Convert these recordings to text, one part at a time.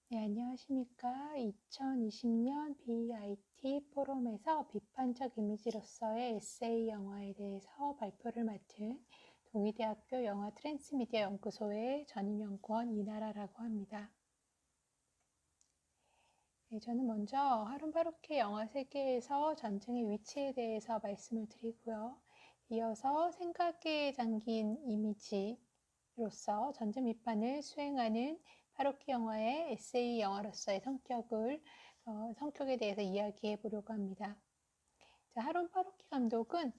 네, 안녕하십니까. 2020년 BIT 포럼에서 비판적 이미지로서의 에세이 영화에 대해서 발표를 맡은 동의대학교 영화 트랜스미디어 연구소의 전임연구원 이나라라고 합니다. 네, 저는 먼저 하룬 바루키의 영화 세계에서 전쟁의 위치에 대해서 말씀을 드리고요. 이어서 생각에 잠긴 이미지로서 전쟁 비판을 수행하는 바루키 영화의 에세이 영화로서의 성격에 대해서 이야기해 보려고 합니다. 자, 하룬 바루키 감독은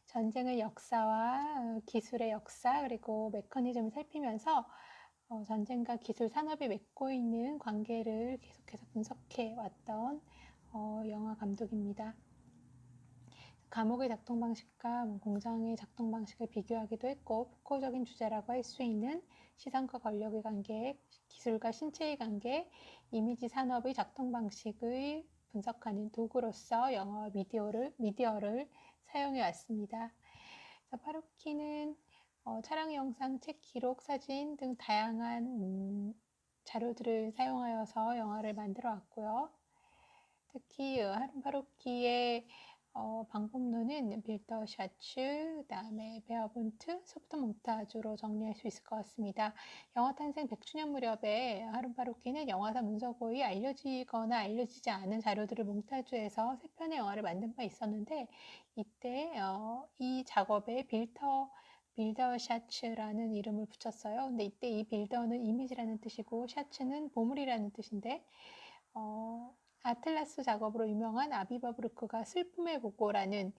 전쟁의 역사와 기술의 역사 그리고 메커니즘을 살피면서 전쟁과 기술 산업이 맺고 있는 관계를 계속해서 분석해 왔던 영화 감독입니다. 감옥의 작동 방식과 공장의 작동 방식을 비교하기도 했고, 폭호적인 주제라고 할 수 있는 시선과 권력의 관계, 기술과 신체의 관계, 이미지 산업의 작동 방식을 분석하는 도구로서 영화와 미디어를 사용해 왔습니다. 파루키는 촬영, 영상, 책, 기록, 사진 등 다양한 자료들을 사용하여서 영화를 만들어 왔고요. 특히 하룬 파루키의 방법론은 빌더 샤츠, 그다음에 베어본트, 소프트 몽타주로 정리할 수 있을 것 같습니다. 영화 탄생 100주년 무렵에 하룬 파루키는 영화사 문서고의 알려지거나 알려지지 않은 자료들을 몽타주해서 세 편의 영화를 만든 바 있었는데, 이때 이 작업에 빌더 샤츠라는 이름을 붙였어요. 근데 이때 이 빌더는 이미지라는 뜻이고 샤츠는 보물이라는 뜻인데, 아틀라스 작업으로 유명한 아비바 브루크가 슬픔의 보고라는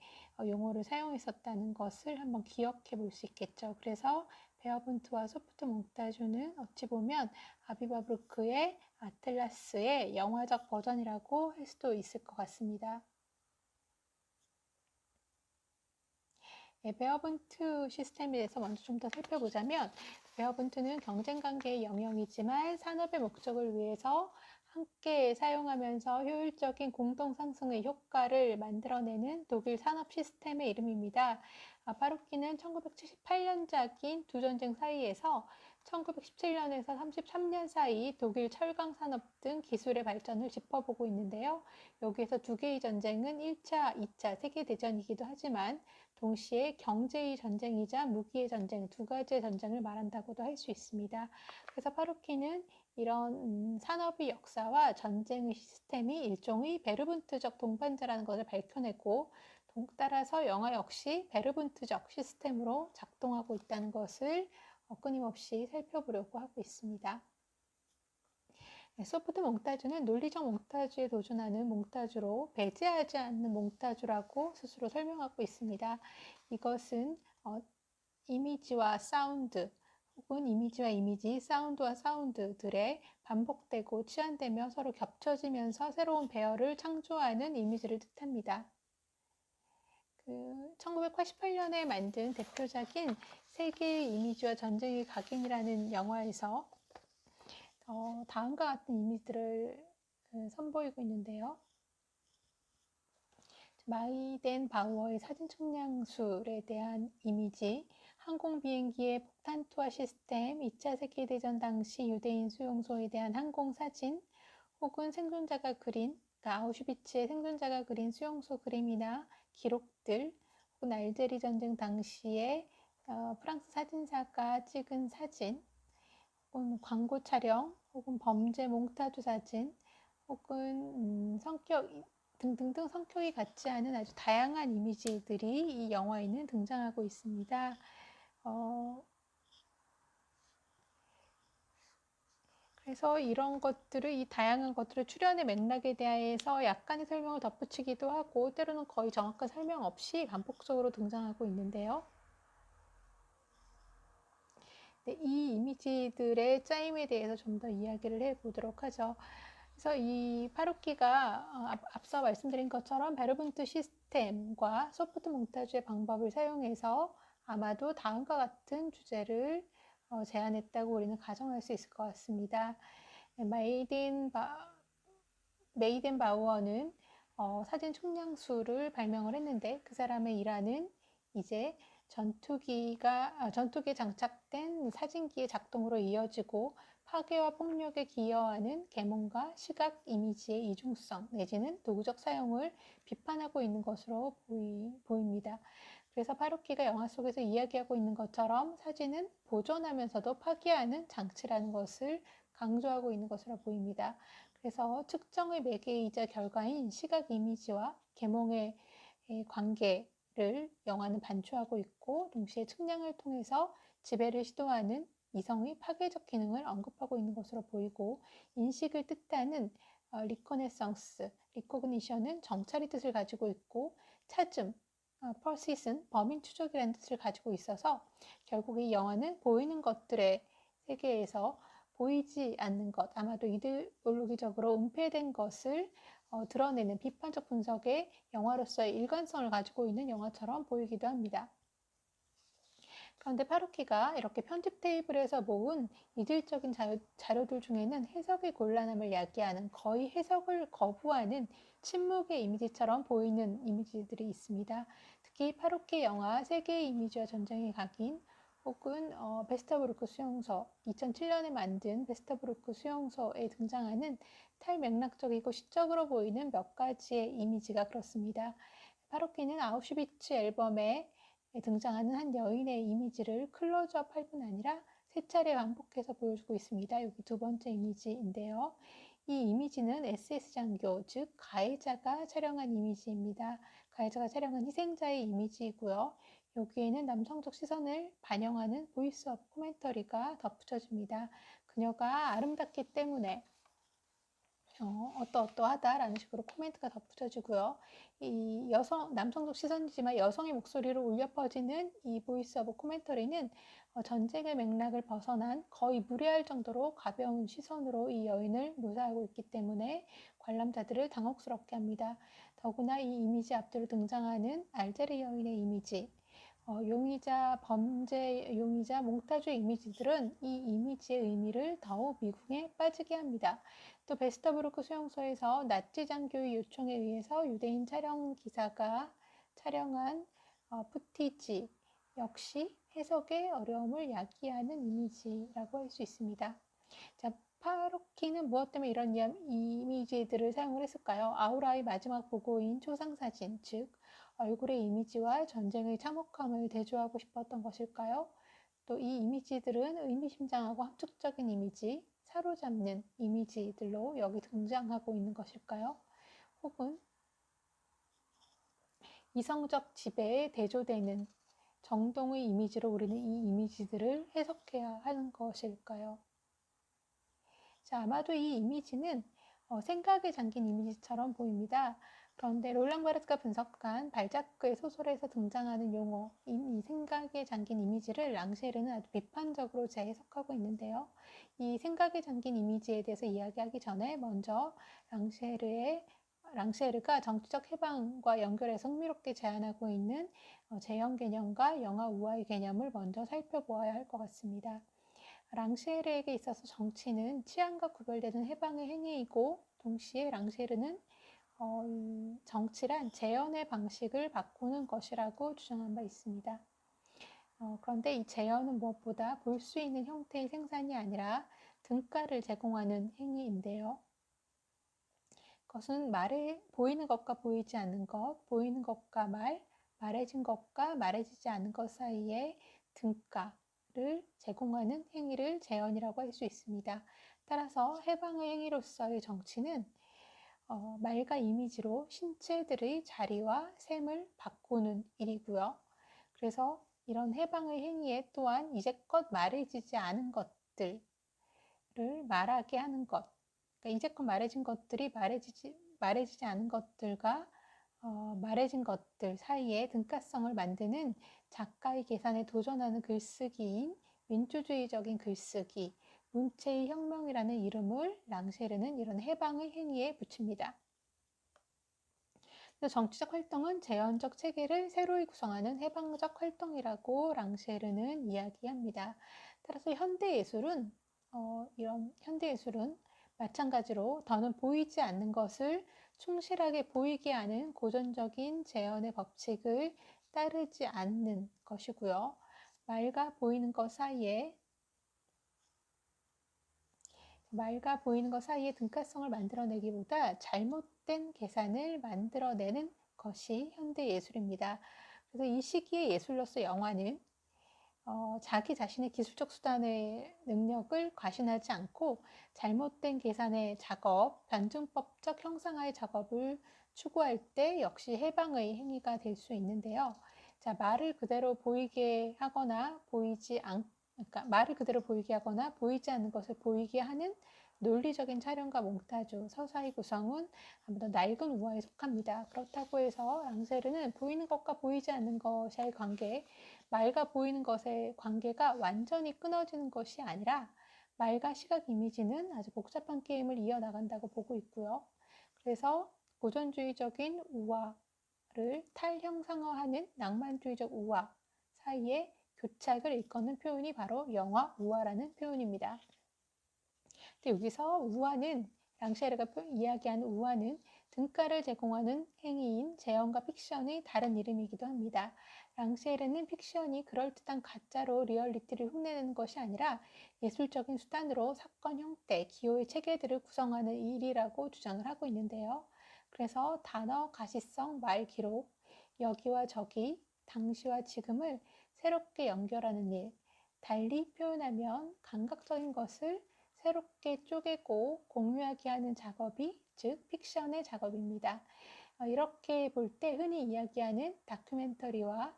용어를 사용했었다는 것을 한번 기억해 볼 수 있겠죠. 그래서 베어본트와 소프트 몽타주는 어찌 보면 아비바 브루크의 아틀라스의 영화적 버전이라고 할 수도 있을 것 같습니다. 네, 베어본트 시스템에 대해서 먼저 좀 더 살펴보자면, 베어본트는 경쟁관계의 영역이지만 산업의 목적을 위해서 함께 사용하면서 효율적인 공동 상승의 효과를 만들어내는 독일 산업 시스템의 이름입니다. 파루키는 1978년작인 두 전쟁 사이에서 1917년에서 33년 사이 독일 철강 산업 등 기술의 발전을 짚어보고 있는데요. 여기에서 두 개의 전쟁은 1차, 2차 세계대전이기도 하지만 동시에 경제의 전쟁이자 무기의 전쟁, 두 가지의 전쟁을 말한다고도 할 수 있습니다. 그래서 파루키는 이런 산업의 역사와 전쟁의 시스템이 일종의 베르bun트적 동반자라는 것을 밝혀내고, 따라서 영화 역시 베르bun트적 시스템으로 작동하고 있다는 것을 끊임없이 살펴보려고 하고 있습니다. 소프트 몽타주는 논리적 몽타주에 도전하는 몽타주로 배제하지 않는 몽타주라고 스스로 설명하고 있습니다. 이것은 이미지와 사운드 혹은 이미지와 이미지, 사운드와 사운드들의 반복되고 치환되며 서로 겹쳐지면서 새로운 배열을 창조하는 이미지를 뜻합니다. 1988년에 만든 대표작인 세계의 이미지와 전쟁의 각인이라는 영화에서 다음과 같은 이미지들을 선보이고 있는데요. 마이덴 바우어의 사진 총량술에 대한 이미지, 항공 비행기의 폭탄 투하 시스템, 2차 세계대전 당시 유대인 수용소에 대한 항공 사진, 혹은 생존자가 그린, 그러니까 아우슈비츠의 생존자가 그린 수용소 그림이나 기록들, 혹은 알제리 전쟁 당시에 프랑스 사진사가 찍은 사진, 혹은 광고 촬영, 혹은 범죄 몽타주 사진, 혹은 성격 등등등 성격이 같지 않은 아주 다양한 이미지들이 이 영화에는 등장하고 있습니다. 그래서 이런 것들을, 이 다양한 것들을 출연의 맥락에 대해서 약간의 설명을 덧붙이기도 하고, 때로는 거의 정확한 설명 없이 반복적으로 등장하고 있는데요. 이 이미지들의 짜임에 대해서 좀 더 이야기를 해보도록 하죠. 그래서 이 파루키가 앞서 말씀드린 것처럼 베르bun트 시스템과 소프트 몽타주의 방법을 사용해서 아마도 다음과 같은 주제를 제안했다고 우리는 가정할 수 있을 것 같습니다. 메이덴 바우어는 사진 총량수를 발명을 했는데, 그 사람의 일화는 이제 전투기에 장착된 사진기의 작동으로 이어지고 파괴와 폭력에 기여하는 계몽과 시각 이미지의 이중성 내지는 도구적 사용을 비판하고 있는 것으로 보입니다. 그래서 파루키가 영화 속에서 이야기하고 있는 것처럼 사진은 보존하면서도 파괴하는 장치라는 것을 강조하고 있는 것으로 보입니다. 그래서 측정의 매개이자 결과인 시각 이미지와 계몽의 관계를 영화는 반추하고 있고 동시에 측량을 통해서 지배를 시도하는 이성의 파괴적 기능을 언급하고 있는 것으로 보이고 인식을 뜻하는 리코네상스, 리코그니션은 정찰의 뜻을 가지고 있고 찾음, 퍼시슨, 범인 추적이라는 뜻을 가지고 있어서 결국 이 영화는 보이는 것들의 세계에서 보이지 않는 것, 아마도 이데올로기적으로 은폐된 것을 드러내는 비판적 분석의 영화로서의 일관성을 가지고 있는 영화처럼 보이기도 합니다. 그런데 파루키가 이렇게 편집 테이블에서 모은 이질적인 자료들 중에는 해석의 곤란함을 야기하는 거의 해석을 거부하는 침묵의 이미지처럼 보이는 이미지들이 있습니다. 특히 파루키 영화 세계의 이미지와 전쟁의 각인 혹은 베스터브루크 수용소 2007년에 만든 베스터브루크 수용소에 등장하는 탈맥락적이고 시적으로 보이는 몇 가지의 이미지가 그렇습니다. 파루키는 아우슈비츠 앨범에 등장하는 한 여인의 이미지를 클로즈업 할 뿐 아니라 세 차례 반복해서 보여주고 있습니다. 여기 두 번째 이미지인데요. 이 이미지는 SS 장교, 즉 가해자가 촬영한 이미지입니다. 가해자가 촬영한 희생자의 이미지이고요. 여기에는 남성적 시선을 반영하는 보이스 오브 코멘터리가 덧붙여집니다. 그녀가 아름답기 때문에 어떠어떠하다라는 식으로 코멘트가 덧붙여지고요. 이 남성적 시선이지만 여성의 목소리로 울려 퍼지는 이 보이스 오브 코멘터리는 전쟁의 맥락을 벗어난 거의 무례할 정도로 가벼운 시선으로 이 여인을 묘사하고 있기 때문에 관람자들을 당혹스럽게 합니다. 더구나 이 이미지 앞뒤로 등장하는 알제리 여인의 이미지, 용의자, 범죄 용의자, 몽타주의 이미지들은 이 이미지의 의미를 더욱 미궁에 빠지게 합니다. 또 베스터브루크 수용소에서 나치 장교의 요청에 의해서 유대인 촬영 기사가 촬영한 푸티지 역시 해석의 어려움을 야기하는 이미지라고 할 수 있습니다. 자, 파로키는 무엇 때문에 이런 이미지들을 사용을 했을까요? 아우라의 마지막 보고인 초상사진, 즉 얼굴의 이미지와 전쟁의 참혹함을 대조하고 싶었던 것일까요? 또 이 이미지들은 의미심장하고 함축적인 이미지, 사로잡는 이미지들로 여기 등장하고 있는 것일까요? 혹은 이성적 지배에 대조되는 정동의 이미지로 우리는 이 이미지들을 해석해야 하는 것일까요? 자, 아마도 이 이미지는 생각에 잠긴 이미지처럼 보입니다. 그런데 롤랑 바르트가 분석한 발자크의 소설에서 등장하는 용어, 이 생각에 잠긴 이미지를 랑셰르는 아주 비판적으로 재해석하고 있는데요. 이 생각에 잠긴 이미지에 대해서 이야기하기 전에 먼저 랑셰르가 정치적 해방과 연결해서 흥미롭게 제안하고 있는 재현 개념과 영화 우화의 개념을 먼저 살펴보아야 할 것 같습니다. 랑셰르에게 있어서 정치는 치안과 구별되는 해방의 행위이고 동시에 랑셰르는 정치란 재현의 방식을 바꾸는 것이라고 주장한 바 있습니다. 그런데 이 재현은 무엇보다 볼 수 있는 형태의 생산이 아니라 등가를 제공하는 행위인데요. 그것은 보이는 것과 보이지 않는 것, 보이는 것과 말해진 것과 말해지지 않은 것 사이에 등가를 제공하는 행위를 재현이라고 할 수 있습니다. 따라서 해방의 행위로서의 정치는 말과 이미지로 신체들의 자리와 셈을 바꾸는 일이고요. 그래서 이런 해방의 행위에 또한 이제껏 말해지지 않은 것들을 말하게 하는 것, 그러니까 이제껏 말해진 것들이 말해지지 않은 것들과 말해진 것들 사이에 등가성을 만드는 작가의 계산에 도전하는 글쓰기인 민주주의적인 글쓰기, 문체의 혁명이라는 이름을 랑셰르는 이런 해방의 행위에 붙입니다. 정치적 활동은 재현적 체계를 새로이 구성하는 해방적 활동이라고 랑셰르는 이야기합니다. 따라서 현대예술은 이런 현대예술은 마찬가지로 더는 보이지 않는 것을 충실하게 보이게 하는 고전적인 재현의 법칙을 따르지 않는 것이고요. 말과 보이는 것 사이에 등가성을 만들어내기보다 잘못된 계산을 만들어내는 것이 현대 예술입니다. 그래서 이 시기의 예술로서 영화는 자기 자신의 기술적 수단의 능력을 과신하지 않고 잘못된 계산의 작업, 단순법적 형상화의 작업을 추구할 때 역시 해방의 행위가 될 수 있는데요. 자, 말을 그대로 보이게 하거나 그러니까 말을 그대로 보이게 하거나 보이지 않는 것을 보이게 하는 논리적인 촬영과 몽타주, 서사의 구성은 아무래도 낡은 우화에 속합니다. 그렇다고 해서 랑세르는 보이는 것과 보이지 않는 것의 관계, 말과 보이는 것의 관계가 완전히 끊어지는 것이 아니라 말과 시각 이미지는 아주 복잡한 게임을 이어나간다고 보고 있고요. 그래서 고전주의적인 우화를 탈형상화하는 낭만주의적 우화 사이에 교착을 일컫는 표현이 바로 영화 우화라는 표현입니다. 근데 여기서 우화는 랑쉐르가 이야기하는 우화는 등가를 제공하는 행위인 재현과 픽션의 다른 이름이기도 합니다. 랑쉐르는 픽션이 그럴듯한 가짜로 리얼리티를 흉내내는 것이 아니라 예술적인 수단으로 사건 형태, 기호의 체계들을 구성하는 일이라고 주장을 하고 있는데요. 그래서 단어, 가시성, 말, 기록, 여기와 저기, 당시와 지금을 새롭게 연결하는 일, 달리 표현하면 감각적인 것을 새롭게 쪼개고 공유하게 하는 작업이 즉 픽션의 작업입니다. 이렇게 볼 때 흔히 이야기하는 다큐멘터리와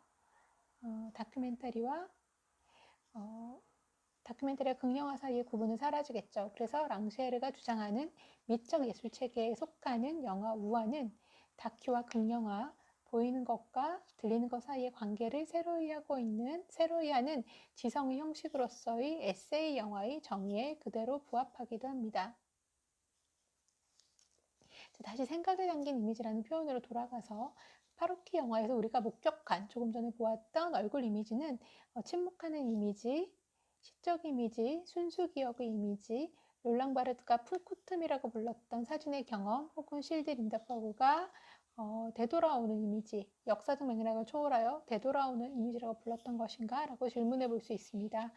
극영화 사이의 구분은 사라지겠죠. 그래서 랑쉐르가 주장하는 미적 예술 체계에 속하는 영화 우화는 다큐와 극영화, 보이는 것과 들리는 것 사이의 관계를 새로이 하는 지성의 형식으로서의 에세이 영화의 정의에 그대로 부합하기도 합니다. 다시 생각에 담긴 이미지라는 표현으로 돌아가서 파로키 영화에서 우리가 목격한 조금 전에 보았던 얼굴 이미지는 침묵하는 이미지, 시적 이미지, 순수 기억의 이미지, 롤랑 바르트가 풀코툼이라고 불렀던 사진의 경험 혹은 실드 린더버그가 되돌아오는 이미지, 역사적 맥락을 초월하여 되돌아오는 이미지라고 불렀던 것인가? 라고 질문해 볼 수 있습니다.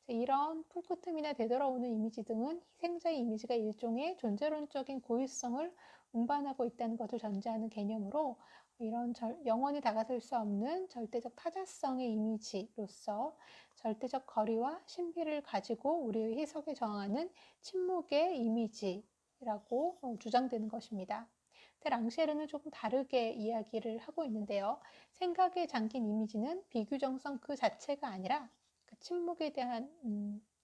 이런 풀코툼이나 되돌아오는 이미지 등은 희생자의 이미지가 일종의 존재론적인 고유성을 운반하고 있다는 것을 전제하는 개념으로 이런 영원히 다가설 수 없는 절대적 타자성의 이미지로서 절대적 거리와 신비를 가지고 우리의 해석에 저항하는 침묵의 이미지라고 주장되는 것입니다. 랑쉐르는 조금 다르게 이야기를 하고 있는데요. 생각에 잠긴 이미지는 비규정성 그 자체가 아니라 그 침묵에 대한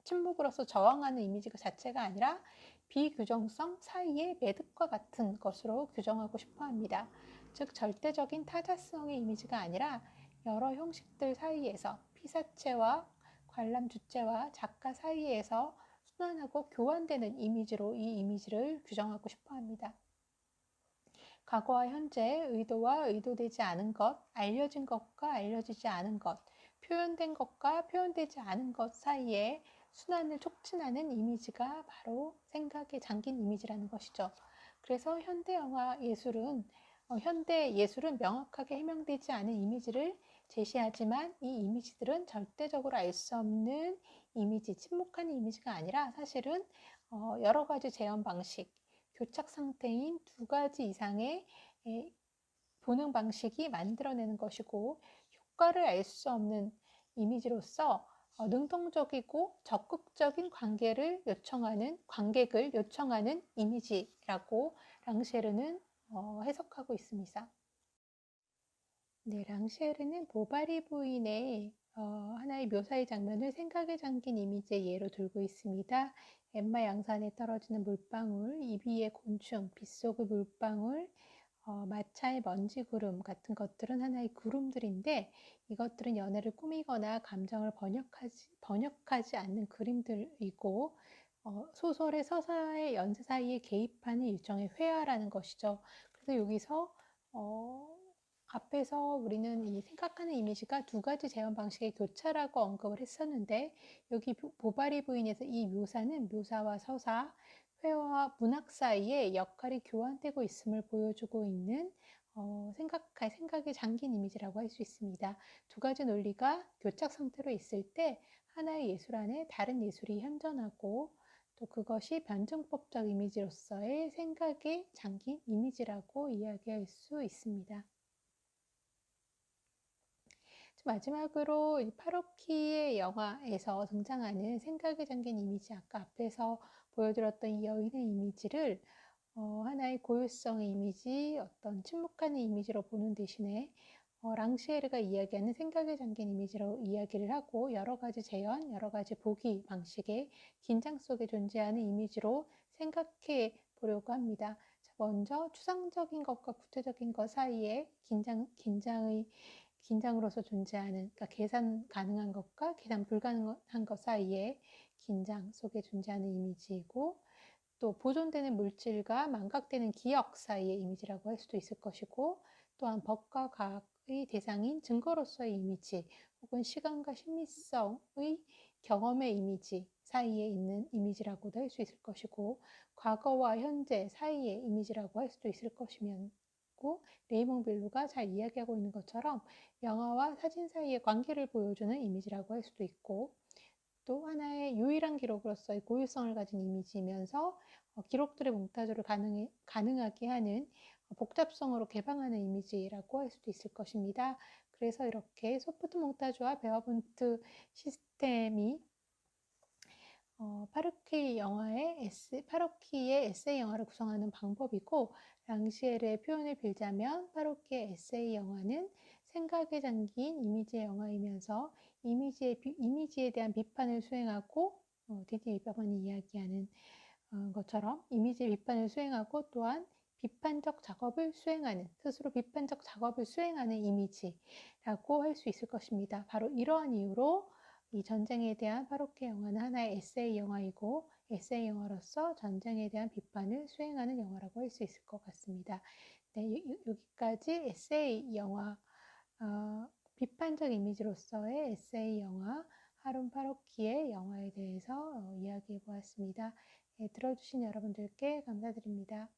침묵으로서 저항하는 이미지 그 자체가 아니라 비규정성 사이의 매듭과 같은 것으로 규정하고 싶어 합니다. 즉 절대적인 타자성의 이미지가 아니라 여러 형식들 사이에서 피사체와 관람 주체와 작가 사이에서 순환하고 교환되는 이미지로 이 이미지를 규정하고 싶어 합니다. 과거와 현재, 의도와 의도되지 않은 것, 알려진 것과 알려지지 않은 것, 표현된 것과 표현되지 않은 것 사이에 순환을 촉진하는 이미지가 바로 생각에 잠긴 이미지라는 것이죠. 그래서 현대 예술은 명확하게 해명되지 않은 이미지를 제시하지만 이 이미지들은 절대적으로 알 수 없는 이미지, 침묵하는 이미지가 아니라 사실은 여러 가지 재현 방식, 교착 상태인 두 가지 이상의 보는 방식이 만들어내는 것이고 효과를 알 수 없는 이미지로서 능동적이고 적극적인 관객을 요청하는 이미지라고 랑쉐르는 해석하고 있습니다. 네, 랑쉐르는 보바리 부인의 하나의 묘사의 장면을 생각에 잠긴 이미지의 예로 들고 있습니다. 엠마 양산에 떨어지는 물방울, 잎 위의 곤충, 빗속의 물방울, 마차의 먼지 구름 같은 것들은 하나의 구름들인데 이것들은 연애를 꾸미거나 감정을 번역하지 않는 그림들이고 소설의 서사의 연쇄 사이에 개입하는 일종의 회화라는 것이죠. 그래서 여기서 앞에서 우리는 이 생각하는 이미지가 두 가지 재현 방식의 교차라고 언급을 했었는데 여기 보바리 부인에서 이 묘사는 묘사와 서사, 회화와 문학 사이에 역할이 교환되고 있음을 보여주고 있는 생각에 잠긴 이미지라고 할 수 있습니다. 두 가지 논리가 교착 상태로 있을 때 하나의 예술 안에 다른 예술이 현존하고 또 그것이 변증법적 이미지로서의 생각에 잠긴 이미지라고 이야기할 수 있습니다. 마지막으로 파로키의 영화에서 등장하는 생각에 잠긴 이미지, 아까 앞에서 보여드렸던 이 여인의 이미지를 하나의 고유성의 이미지, 어떤 침묵하는 이미지로 보는 대신에 랑시에르가 이야기하는 생각에 잠긴 이미지로 이야기를 하고 여러 가지 재현, 여러 가지 보기 방식의 긴장 속에 존재하는 이미지로 생각해 보려고 합니다. 먼저 추상적인 것과 구체적인 것 사이에 긴장으로서 존재하는, 그러니까 계산 가능한 것과 계산 불가능한 것 사이에 긴장 속에 존재하는 이미지이고, 또 보존되는 물질과 망각되는 기억 사이의 이미지라고 할 수도 있을 것이고, 또한 법과 과학의 대상인 증거로서의 이미지 혹은 시간과 심미성의 경험의 이미지 사이에 있는 이미지라고도 할 수 있을 것이고, 과거와 현재 사이의 이미지라고 할 수도 있을 것이면, 레이몽 빌루가 잘 이야기하고 있는 것처럼 영화와 사진 사이의 관계를 보여주는 이미지라고 할 수도 있고, 또 하나의 유일한 기록으로서의 고유성을 가진 이미지이면서 기록들의 몽타주를 가능하게 하는 복잡성으로 개방하는 이미지라고 할 수도 있을 것입니다. 그래서 이렇게 소프트 몽타주와 베어본트 시스템이 파로키의 에세이 영화를 구성하는 방법이고, 랑시에르의 표현을 빌자면 파로키의 에세이 영화는 생각에 잠긴 이미지의 영화이면서 이미지에 대한 비판을 수행하고, 디디 위버만이 이야기하는 것처럼 이미지의 비판을 수행하고 또한 스스로 비판적 작업을 수행하는 이미지라고 할 수 있을 것입니다. 바로 이러한 이유로 이 전쟁에 대한 파로키 영화는 하나의 에세이 영화이고, 에세이 영화로서 전쟁에 대한 비판을 수행하는 영화라고 할 수 있을 것 같습니다. 네, 여기까지 에세이 영화, 비판적 이미지로서의 에세이 영화 하룬 파로키의 영화에 대해서 이야기해 보았습니다. 네, 들어주신 여러분들께 감사드립니다.